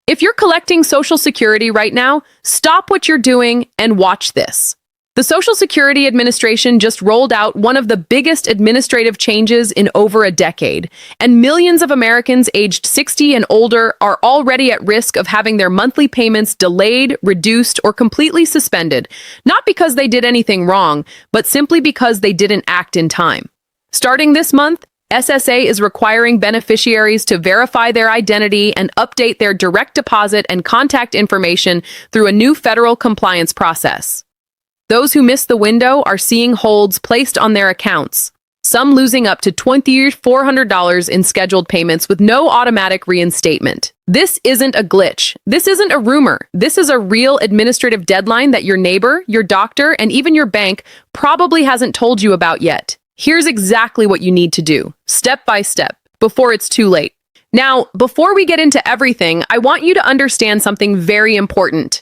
If you're collecting Social Security right now, stop what you're doing and watch this. The Social Security Administration just rolled out one of the biggest administrative changes in over a decade, and millions of Americans aged 60 and older are already at risk of having their monthly payments delayed, reduced, or completely suspended, not because they did anything wrong, but simply because they didn't act in time. Starting this month, SSA is requiring beneficiaries to verify their identity and update their direct deposit and contact information through a new federal compliance process. Those who missed the window are seeing holds placed on their accounts, some losing up to $2,400 in scheduled payments with no automatic reinstatement. This isn't a glitch. This isn't a rumor. This is a real administrative deadline that your neighbor, your doctor, and even your bank probably hasn't told you about yet. Here's exactly what you need to do, step by step, before it's too late. Now, before we get into everything, I want you to understand something very important.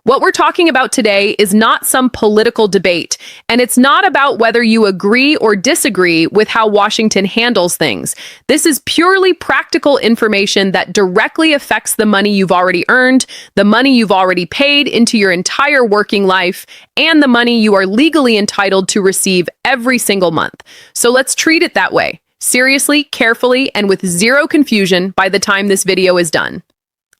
What we're talking about today is not some political debate, and it's not about whether you agree or disagree with how Washington handles things. This is purely practical information that directly affects the money you've already earned, the money you've already paid into your entire working life, and the money you are legally entitled to receive every single month. So let's treat it that way, seriously, carefully, and with zero confusion by the time this video is done.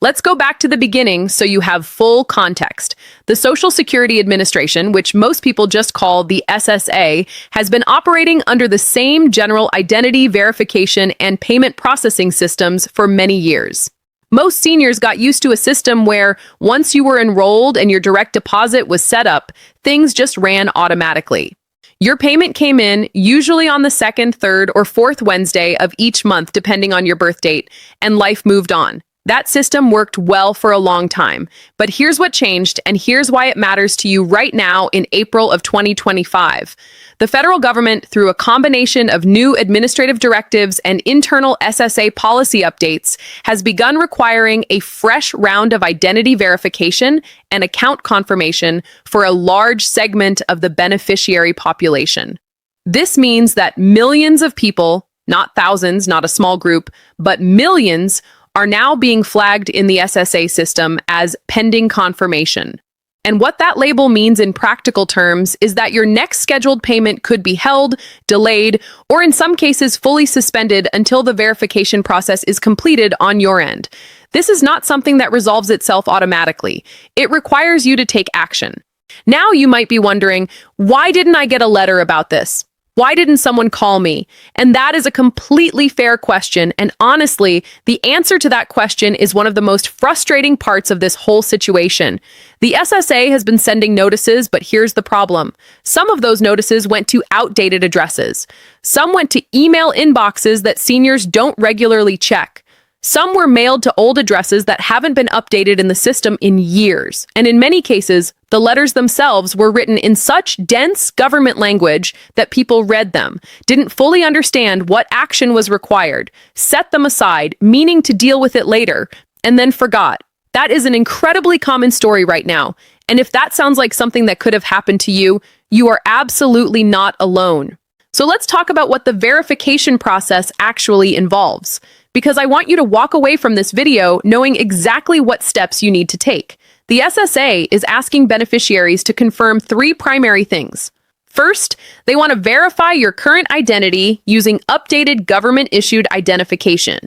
Let's go back to the beginning so you have full context. The Social Security Administration, which most people just call the SSA, has been operating under the same general identity verification and payment processing systems for many years. Most seniors got used to a system where, once you were enrolled and your direct deposit was set up, things just ran automatically. Your payment came in usually on the second, third, or fourth Wednesday of each month, depending on your birth date, and life moved on. That system worked well for a long time, but here's what changed, and here's why it matters to you right now in April of 2025. The federal government, through a combination of new administrative directives and internal SSA policy updates, has begun requiring a fresh round of identity verification and account confirmation for a large segment of the beneficiary population. This means that millions of people, not thousands, not a small group, but millions, are now being flagged in the SSA system as pending confirmation. And what that label means in practical terms is that your next scheduled payment could be held, delayed, or in some cases fully suspended until the verification process is completed on your end. This is not something that resolves itself automatically. It requires you to take action. Now you might be wondering, why didn't I get a letter about this? Why didn't someone call me? And that is a completely fair question, and honestly, the answer to that question is one of the most frustrating parts of this whole situation. The SSA has been sending notices, but here's the problem. Some of those notices went to outdated addresses. Some went to email inboxes that seniors don't regularly check. Some were mailed to old addresses that haven't been updated in the system in years. And in many cases, the letters themselves were written in such dense government language that people read them, didn't fully understand what action was required, set them aside, meaning to deal with it later, and then forgot. That is an incredibly common story right now. And if that sounds like something that could have happened to you, you are absolutely not alone. So let's talk about what the verification process actually involves, because I want you to walk away from this video knowing exactly what steps you need to take. The SSA is asking beneficiaries to confirm three primary things. First, they want to verify your current identity using updated government-issued identification.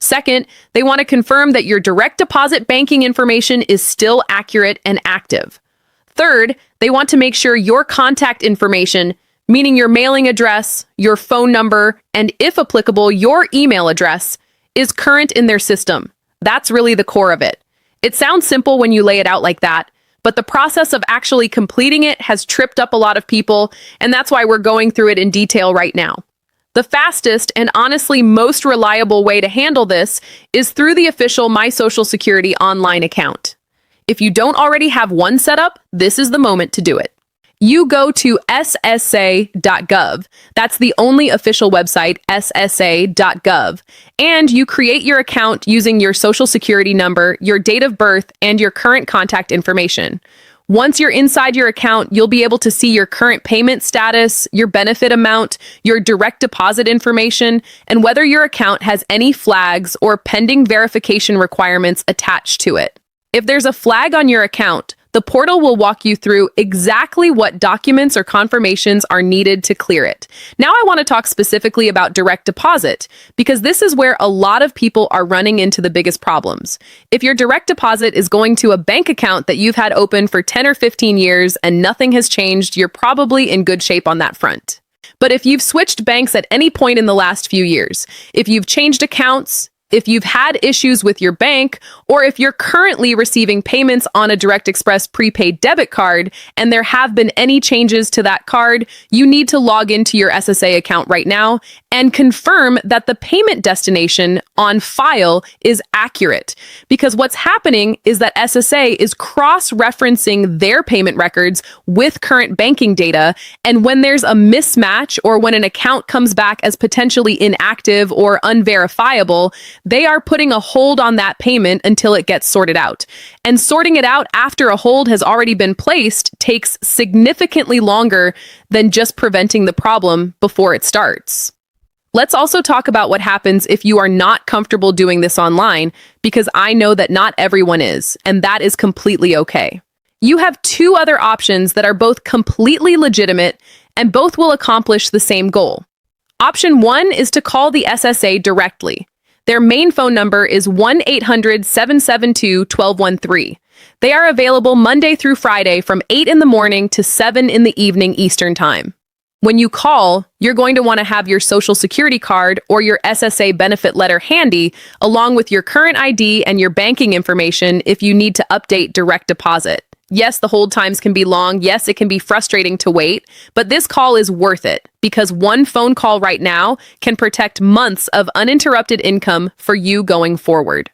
Second, they want to confirm that your direct deposit banking information is still accurate and active. Third, they want to make sure your contact information, meaning your mailing address, your phone number, and if applicable, your email address, is current in their system. That's really the core of it. It sounds simple when you lay it out like that, but the process of actually completing it has tripped up a lot of people, and that's why we're going through it in detail right now. The fastest and honestly most reliable way to handle this is through the official My Social Security online account. If you don't already have one set up, this is the moment to do it. You go to ssa.gov. That's the only official website, ssa.gov. And you create your account using your Social Security number, your date of birth, and your current contact information. Once you're inside your account, you'll be able to see your current payment status, your benefit amount, your direct deposit information, and whether your account has any flags or pending verification requirements attached to it. If there's a flag on your account, the portal will walk you through exactly what documents or confirmations are needed to clear it. Now I want to talk specifically about direct deposit, because this is where a lot of people are running into the biggest problems. If your direct deposit is going to a bank account that you've had open for 10 or 15 years and nothing has changed, you're probably in good shape on that front. But if you've switched banks at any point in the last few years, if you've changed accounts, if you've had issues with your bank, or if you're currently receiving payments on a Direct Express prepaid debit card and there have been any changes to that card, you need to log into your SSA account right now and confirm that the payment destination on file is accurate. Because what's happening is that SSA is cross-referencing their payment records with current banking data, and when there's a mismatch or when an account comes back as potentially inactive or unverifiable, they are putting a hold on that payment until it gets sorted out. And sorting it out after a hold has already been placed takes significantly longer than just preventing the problem before it starts. Let's also talk about what happens if you are not comfortable doing this online, because I know that not everyone is, and that is completely okay. You have two other options that are both completely legitimate and both will accomplish the same goal. Option one is to call the SSA directly. Their main phone number is 1-800-772-1213. They are available Monday through Friday from 8 in the morning to 7 in the evening Eastern Time. When you call, you're going to want to have your Social Security card or your SSA benefit letter handy, along with your current ID and your banking information if you need to update direct deposit. Yes, the hold times can be long. Yes, it can be frustrating to wait, but this call is worth it because one phone call right now can protect months of uninterrupted income for you going forward.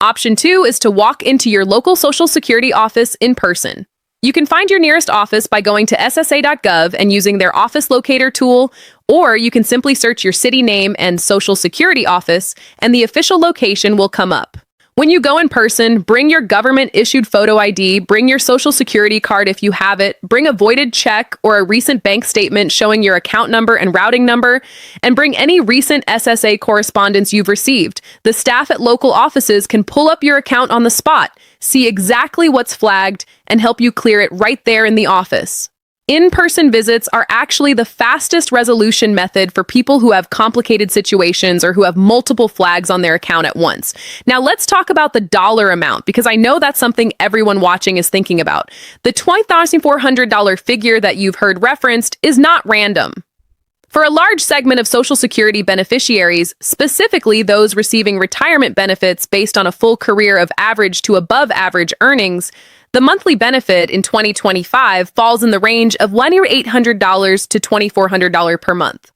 Option two is to walk into your local Social Security office in person. You can find your nearest office by going to ssa.gov and using their office locator tool, or you can simply search your city name and Social Security office, and the official location will come up. When you go in person, bring your government-issued photo ID, bring your Social Security card if you have it, bring a voided check or a recent bank statement showing your account number and routing number, and bring any recent SSA correspondence you've received. The staff at local offices can pull up your account on the spot, see exactly what's flagged, and help you clear it right there in the office. In-person visits are actually the fastest resolution method for people who have complicated situations or who have multiple flags on their account at once. Now let's talk about the dollar amount, because I know that's something everyone watching is thinking about. The $20,400 figure that you've heard referenced is not random. For a large segment of Social Security beneficiaries, specifically those receiving retirement benefits based on a full career of average to above average earnings, the monthly benefit in 2025 falls in the range of $1,800 to $2,400 per month.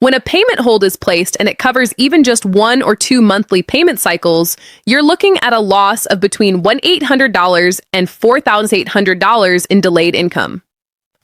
When a payment hold is placed and it covers even just 1 or 2 monthly payment cycles, you're looking at a loss of between $1,800 and $4,800 in delayed income.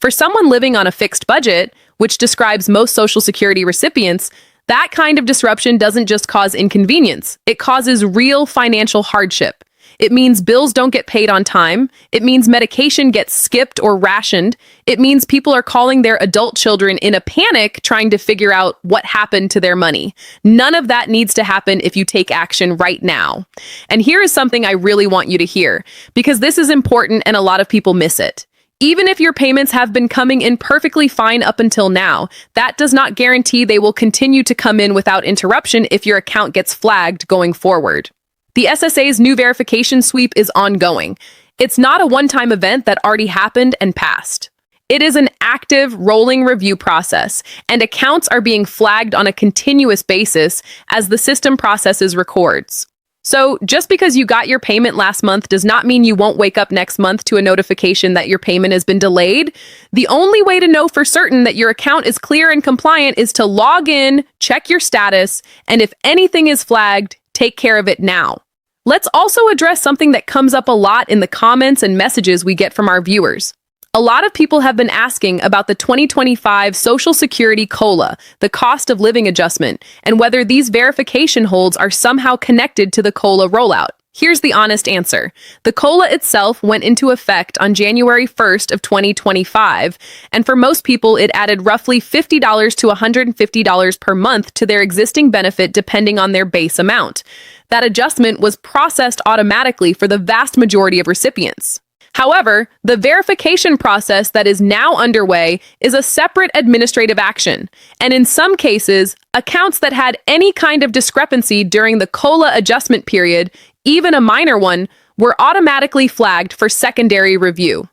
For someone living on a fixed budget, which describes most Social Security recipients, that kind of disruption doesn't just cause inconvenience, it causes real financial hardship. It means bills don't get paid on time. It means medication gets skipped or rationed. It means people are calling their adult children in a panic trying to figure out what happened to their money. None of that needs to happen if you take action right now. And here is something I really want you to hear, because this is important and a lot of people miss it. Even if your payments have been coming in perfectly fine up until now, that does not guarantee they will continue to come in without interruption if your account gets flagged going forward. The SSA's new verification sweep is ongoing. It's not a one-time event that already happened and passed. It is an active, rolling review process, and accounts are being flagged on a continuous basis as the system processes records. So, just because you got your payment last month does not mean you won't wake up next month to a notification that your payment has been delayed. The only way to know for certain that your account is clear and compliant is to log in, check your status, and if anything is flagged, take care of it now. Let's also address something that comes up a lot in the comments and messages we get from our viewers. A lot of people have been asking about the 2025 Social Security COLA, the cost of living adjustment, and whether these verification holds are somehow connected to the COLA rollout. Here's the honest answer. The COLA itself went into effect on January 1st of 2025, and for most people, it added roughly $50 to $150 per month to their existing benefit depending on their base amount. That adjustment was processed automatically for the vast majority of recipients. However, the verification process that is now underway is a separate administrative action, and in some cases, accounts that had any kind of discrepancy during the COLA adjustment period, even a minor one, were automatically flagged for secondary review.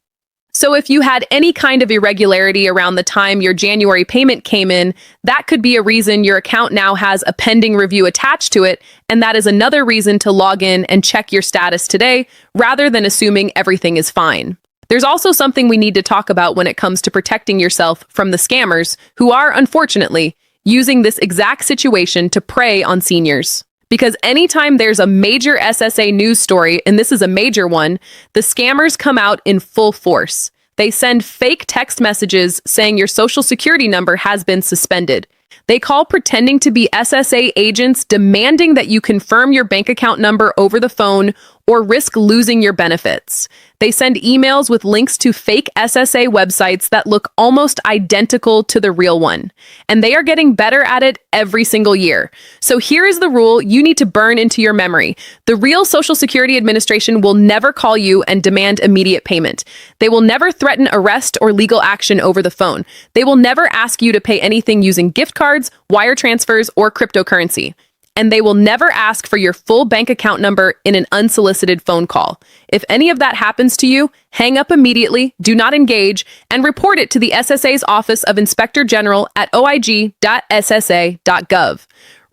So if you had any kind of irregularity around the time your January payment came in, that could be a reason your account now has a pending review attached to it, and that is another reason to log in and check your status today, rather than assuming everything is fine. There's also something we need to talk about when it comes to protecting yourself from the scammers, who are, unfortunately, using this exact situation to prey on seniors. Because anytime there's a major SSA news story, and this is a major one, the scammers come out in full force. They send fake text messages saying your social security number has been suspended. They call pretending to be SSA agents demanding that you confirm your bank account number over the phone or risk losing your benefits. They send emails with links to fake SSA websites that look almost identical to the real one. And they are getting better at it every single year. So here is the rule you need to burn into your memory. The real Social Security Administration will never call you and demand immediate payment. They will never threaten arrest or legal action over the phone. They will never ask you to pay anything using gift cards, wire transfers, or cryptocurrency. And they will never ask for your full bank account number in an unsolicited phone call. If any of that happens to you, hang up immediately, do not engage, and report it to the SSA's Office of Inspector General at oig.ssa.gov.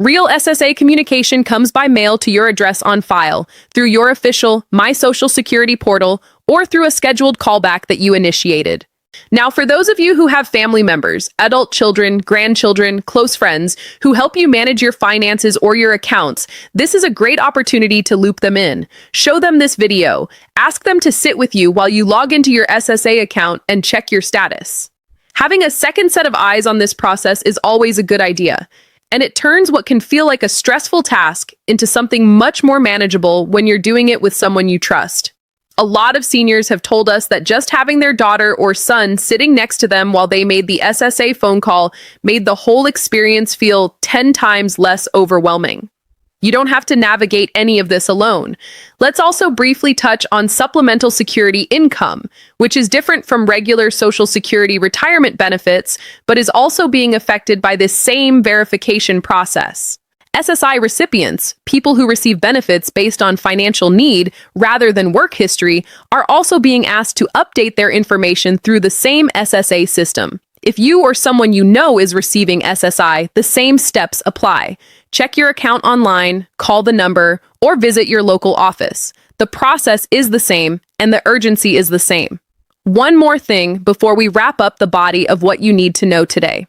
Real SSA communication comes by mail to your address on file, through your official My Social Security portal, or through a scheduled callback that you initiated. Now, for those of you who have family members, adult children, grandchildren, close friends, who help you manage your finances or your accounts, this is a great opportunity to loop them in. Show them this video. Ask them to sit with you while you log into your SSA account and check your status. Having a second set of eyes on this process is always a good idea, and it turns what can feel like a stressful task into something much more manageable when you're doing it with someone you trust. A lot of seniors have told us that just having their daughter or son sitting next to them while they made the SSA phone call made the whole experience feel 10 times less overwhelming. You don't have to navigate any of this alone. Let's also briefly touch on supplemental security income, which is different from regular Social Security retirement benefits, but is also being affected by this same verification process. SSI recipients, people who receive benefits based on financial need rather than work history, are also being asked to update their information through the same SSA system. If you or someone you know is receiving SSI, the same steps apply. Check your account online, call the number, or visit your local office. The process is the same, and the urgency is the same. One more thing before we wrap up the body of what you need to know today.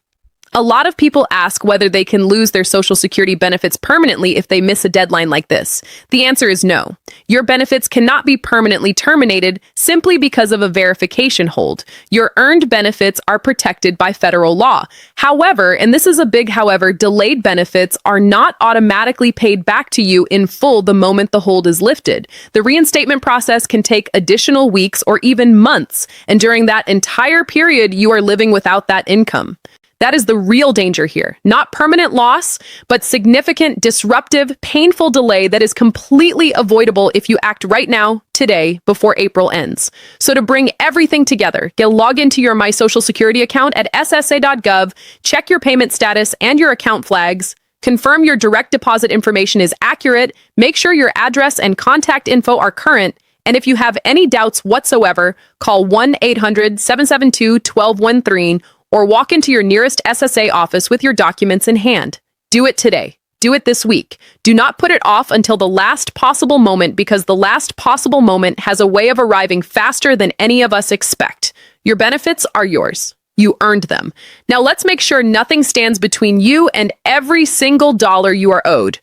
A lot of people ask whether they can lose their Social Security benefits permanently if they miss a deadline like this. The answer is no. Your benefits cannot be permanently terminated simply because of a verification hold. Your earned benefits are protected by federal law. However, and this is a big however, delayed benefits are not automatically paid back to you in full the moment the hold is lifted. The reinstatement process can take additional weeks or even months, and during that entire period, you are living without that income. That is the real danger here. Not permanent loss, but significant, disruptive, painful delay that is completely avoidable if you act right now, today, before April ends. So to bring everything together, log into your My Social Security account at ssa.gov, check your payment status and your account flags, confirm your direct deposit information is accurate, make sure your address and contact info are current, and if you have any doubts whatsoever, call 1-800-772-1213 or walk into your nearest SSA office with your documents in hand. Do it today. Do it this week. Do not put it off until the last possible moment, because the last possible moment has a way of arriving faster than any of us expect. Your benefits are yours. You earned them. Now let's make sure nothing stands between you and every single dollar you are owed.